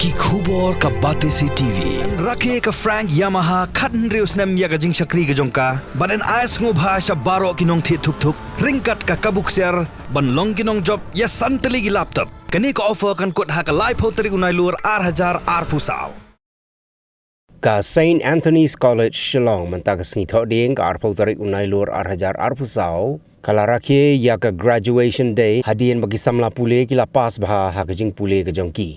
ki khubor ka bate si TV Rakhe ka Frank Yamaha khatn reus nam ya ga jing shakri ga jongka baden ais ngo bhasha baro kinong thi thuk thuk ringkat ka kabuk ser ban long kinong job ya santali gi laptop kani ka offer kan kot ha ka live hoteri unai lur 8000 pusau ka St. Anthony's College Shillong mentag sni tho ding ka arpotari unai lur 8000 pusau kala Rakhe ya ka graduation day hadien bagi samla pule kila pas bha ha ka jing pule ka jongki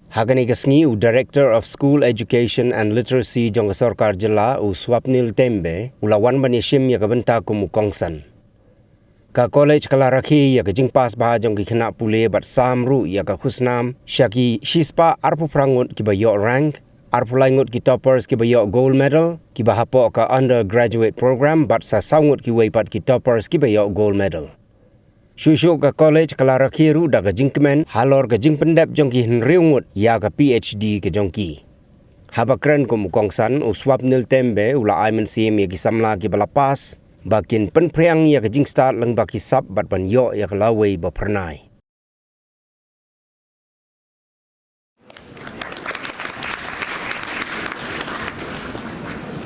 Hagani Gasni, Director of School Education and Literacy Jong Sarkar Jilla u Swapnil Tembe, ulawan banishim ya kabenta kumukongsan. Ka college kala Rakhe ya ka jingpas bah jong kina pule bat samru ya ka khusnam shaki shispa arpu prangut ki bayo rank arpu laingut ki toppers ki bayo gold medal ki bahapo ka undergraduate program bat sa saungut ki weipat ki toppers ki bayo gold medal. Shushu ka college kala Rakhe ru da ka Jingkmen halor ka jingpendep jongki henriungut ya ka PhD ka jongki. Habakren ko mukongsan u Swapnil Tembe ula aimen sim ya ki samla ki balapas bakin penpriang ya ka jingstart lang baki sap bat ban yo ya ka laway ba pernai.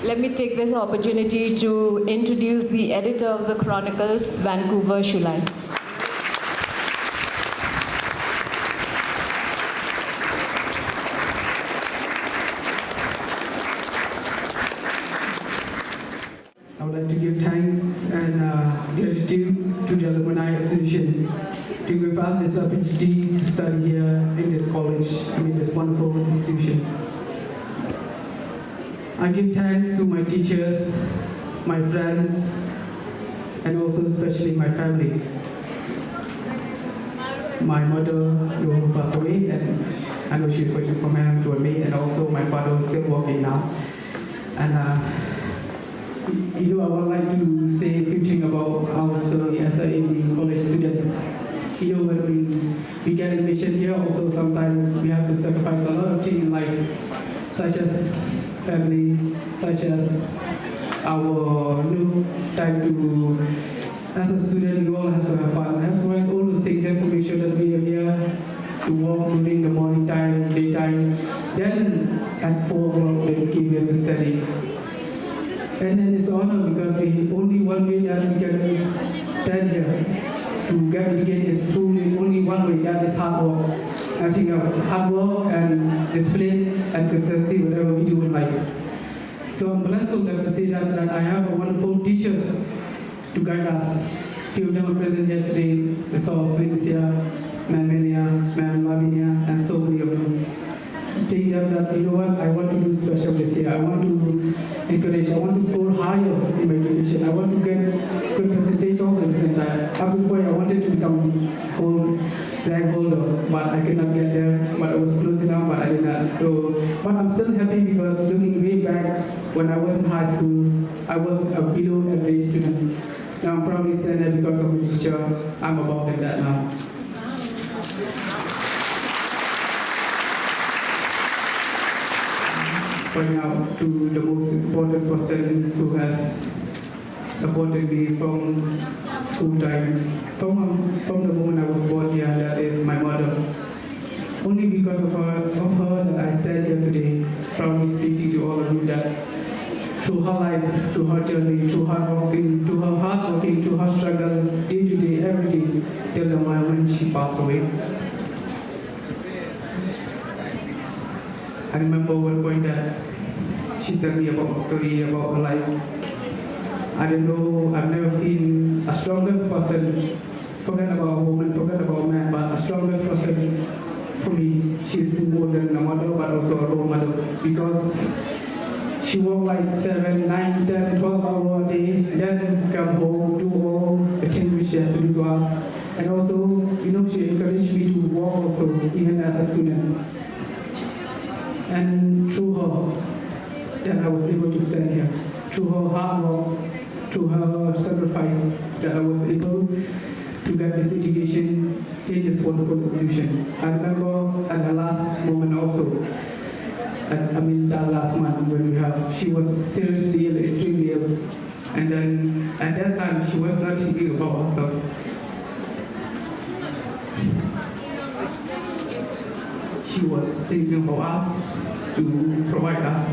Let me take this opportunity to introduce the editor of the Chronicles, Vancouver, Shulai. I would like to give thanks and gratitude to the Alumni Association to give us this opportunity to study here in this college, this wonderful institution. I give thanks to my teachers, my friends, and also especially my family. My mother who passed away, and I know she's waiting for me, and also my father is still working now. And I would like to say a few things about our story as a college student. When we get admission here, also sometimes we have to sacrifice a lot of things in life, such as family, such as our time to, as a student, we all have to have fun. As well as all those things, just to make sure that we are here to work during the morning time, daytime. Then at 4 o'clock, they came us to study. And then it's an honor because only one way that we can stand here to get it again is through only one way, that is hard work. Nothing else, hard work and discipline and consistency, whatever we do in life. So I'm blessed to say that I have a wonderful teachers to guide us. Few of them are present here today. The Source is here, Ma'am Melia, Ma'am Lavinia, and so many of them. Saying that I want to do special this year. I want to encourage, I want to score higher in my education. I want to get good percentage also at the same time. Up to the point I wanted to become rank holder, but I could not get there. But I was close enough, but I did not. But I'm still happy because looking way back when I was in high school, I was a below average student. Now I'm proudly stand there because of my teacher. I'm above than that now. Point out to the most important person who has supported me from school time, from the moment I was born here, that is my mother. Only because of her that I stand here today, proudly speaking to all of you that through her life, through her journey, through her working, through her struggle, day to day, every day, till the moment she passed away. I remember one point that she told me about her story, about her life. I don't know, I've never seen a strongest person, forget about a woman, forget about a man, but a strongest person for me. She's more than a mother, but also a role model, because she worked like 7, 9, 10, 12 hours a day, then come home, do all the things which she has to do to us. And also, she encouraged me to work also, even as a student. And through her, that I was able to stand here. Through her hard work, through her sacrifice, that I was able to get this education in this wonderful institution. I remember at the last moment also, that last month when she was seriously ill, extremely ill. And then at that time, she was not thinking about herself. She she was thinking about us to provide us.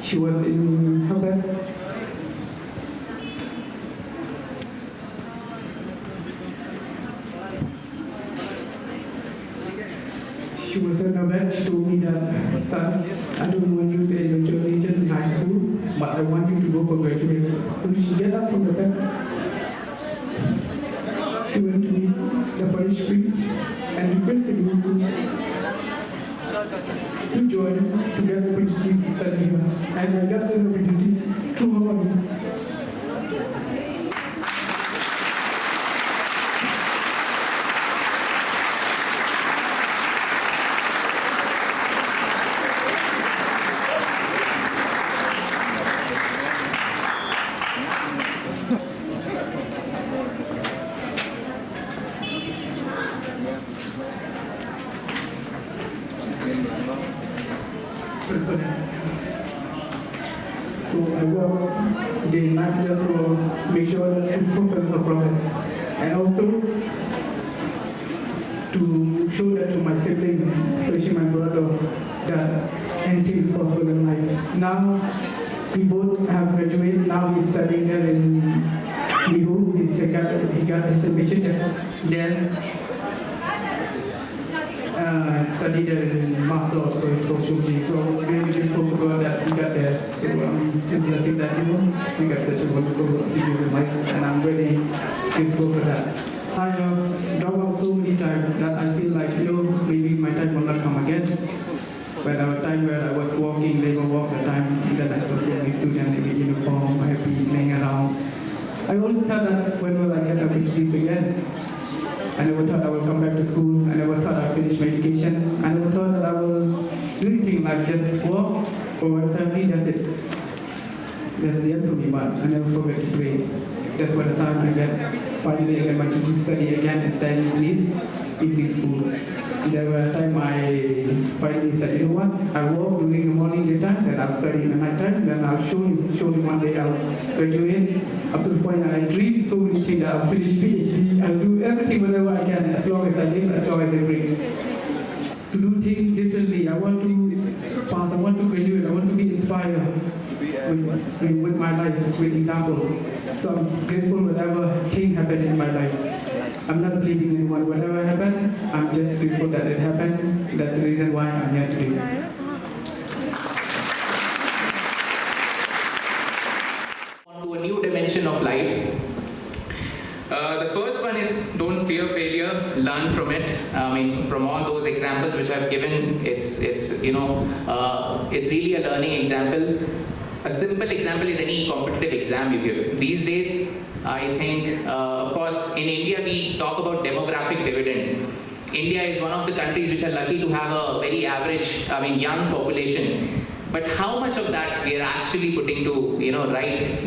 She was in her bed. She was in her bed. She told me that, son, I don't want you to eventually just in high school, but I want you to go for graduate. So she get up from the bed. She went to meet the parish priest and requested me to join to get opportunities to study here. And I got those opportunities through her money. So I work day and night just to make sure that to fulfill her promise, and also to show that to my sibling, especially my brother, that anything is possible in life. Now we both have graduated. Now he's studying there in Lihu. He got his admission there. Studied in Master of Sociology, so I was really grateful to God that we got there. So I'm still blessing that, we got such a wonderful teachers in life, and I'm really grateful for that. I have dropped out so many times that I feel like, maybe my time will not come again. But there was a time where I was walking, they will walk the time that I saw so many students in the uniform, I have been playing around. I always thought that when will I get opportunities again? I never thought I would come back to school. I never thought I'd finish my education. I never thought that I will do anything like just work for my family. That's it. That's the end for me, but I never forget to pray. That's what the time finally I get my to study again in St. Anthony's evening school. And there were a time I finally said, you know what, I'll work during the morning, daytime, then I'll study in the night time, then I'll show you one day I'll graduate. Up to the point I dream so many things that I'll finish PhD, I'll do everything whenever I can, as long as I live, as long as I breathe. To do things differently, I want to pass, I want to graduate, I want to be inspired with my life, with example. So I'm grateful whatever thing happened in my life. I'm not blaming anyone. Whatever happened, I'm just grateful that it happened. That's the reason why I'm here today. On to a new dimension of life. The first one is don't fear failure, learn from it. I mean, from all those examples which I've given, it's really a learning example. A simple example is any competitive exam you give. These days, I think, of course, in India we talk about demographic dividend. India is one of the countries which are lucky to have a very average, young population. But how much of that we are actually putting to,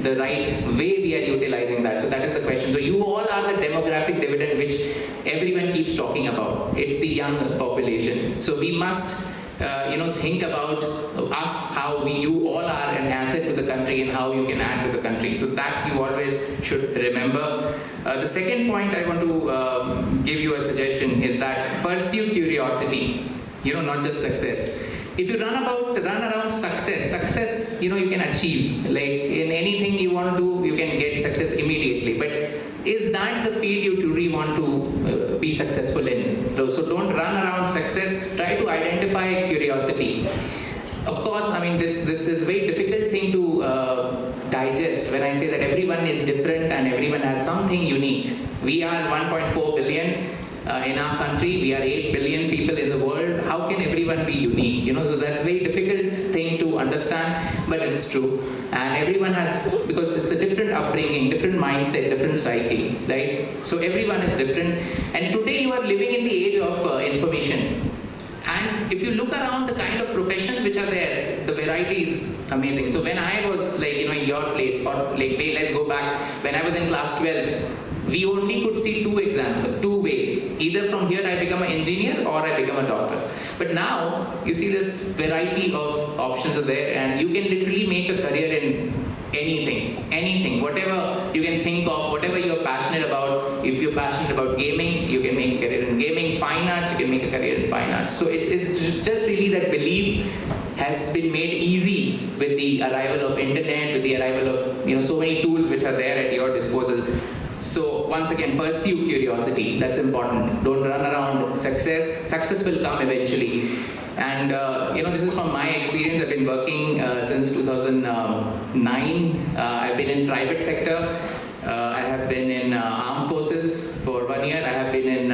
the right way we are utilizing that? So that is the question. So you all are the demographic dividend which everyone keeps talking about. It's the young population. So we must think about us, how you all are an asset to the country and how you can add to the country. So that you always should remember. The second point I want to give you a suggestion is that pursue curiosity, not just success. If you run around success, you can achieve. Like in anything you want to do, you can get success immediately. But is that the field you truly want to be successful in? So don't run around success. Try to identify curiosity. Of course, this is a very difficult thing to digest when I say that everyone is different and everyone has something unique. We are 1.4 billion. In our country, we are 8 billion people in the world. How can everyone be unique? So that's a very difficult thing to understand, but it's true. And everyone has, because it's a different upbringing, different mindset, different psyche, right? So everyone is different. And today you are living in the age of information. And if you look around the kind of professions which are there, the variety is amazing. So when I was in your place, or let's go back, when I was in class 12th, we only could see two ways. Either from here I become an engineer or I become a doctor. But now you see this variety of options are there, and you can literally make a career in anything, whatever you can think of, whatever you're passionate about. If you're passionate about gaming, you can make a career in gaming. Fine arts, you can make a career in fine arts. So it's just really that belief has been made easy with the arrival of internet, with the arrival of so many tools which are there at your disposal. So once again, pursue curiosity. That's important. Don't run around. Success will come eventually. And this is from my experience. I've been working since 2009. I've been in private sector. I have been in armed forces for 1 year. I have been in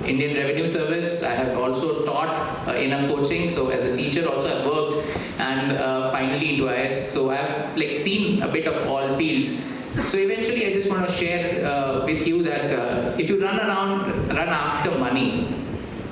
Indian Revenue Service. I have also taught in a coaching. So as a teacher also I've worked, and finally into IS. So I've seen a bit of all fields. So eventually I just want to share with you that if you run after money,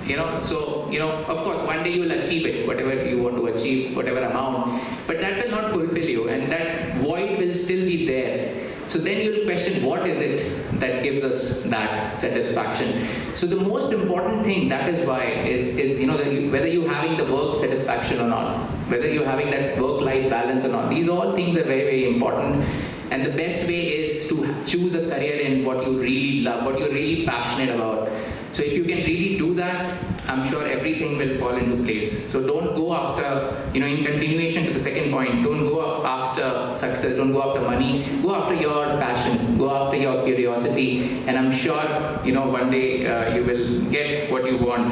of course, one day you will achieve it, whatever you want to achieve, whatever amount, but that will not fulfill you, and that void will still be there. So then you'll question, what is it that gives us that satisfaction? So the most important thing, that is why, is whether you're having the work satisfaction or not, whether you're having that work-life balance or not. These all things are very, very important. And the best way is to choose a career in what you really love, what you're really passionate about. So if you can really do that, I'm sure everything will fall into place. So don't go after, in continuation to the second point, don't go after success, don't go after money, go after your passion, go after your curiosity, and I'm sure, one day you will get what you want.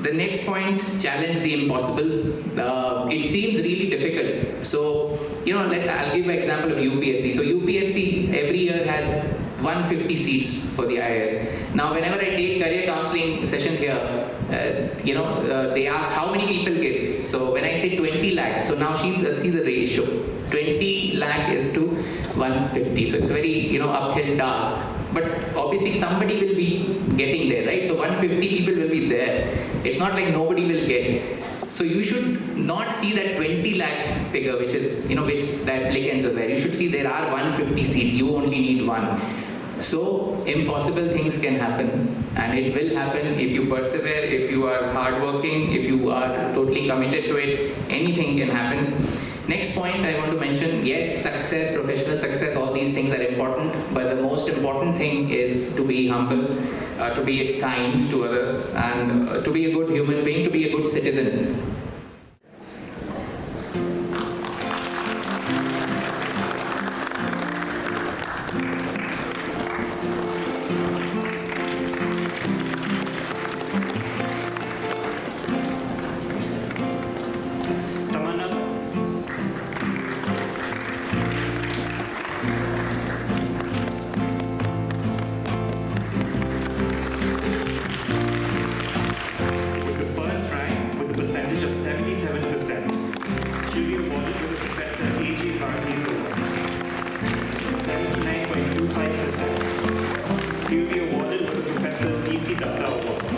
The next point, challenge the impossible. It seems really difficult. So, I'll give an example of UPSC. So UPSC every year has 150 seats for the IAS. Now, whenever I take career counseling sessions here, they ask how many people give. So when I say 20 lakhs, so now see the ratio. 20 lakh is to 150. So it's a very, uphill task. But obviously somebody will be getting there, right? So 150 people will be there. It's not like nobody will get. So you should not see that 20 lakh figure, which is, which the applicants are there. You should see there are 150 seats. You only need one. So impossible things can happen, and it will happen if you persevere, if you are hardworking, if you are totally committed to it. Anything can happen. Next point I want to mention, yes, success, professional success, all these things are important, but the most important thing is to be humble, to be kind to others, and to be a good human being, to be a good citizen. Percentage of 77%. She'll be awarded with the Professor A.J. Rakhe's Award. 79.25%. He will be awarded with the Professor D.C. Datta Award.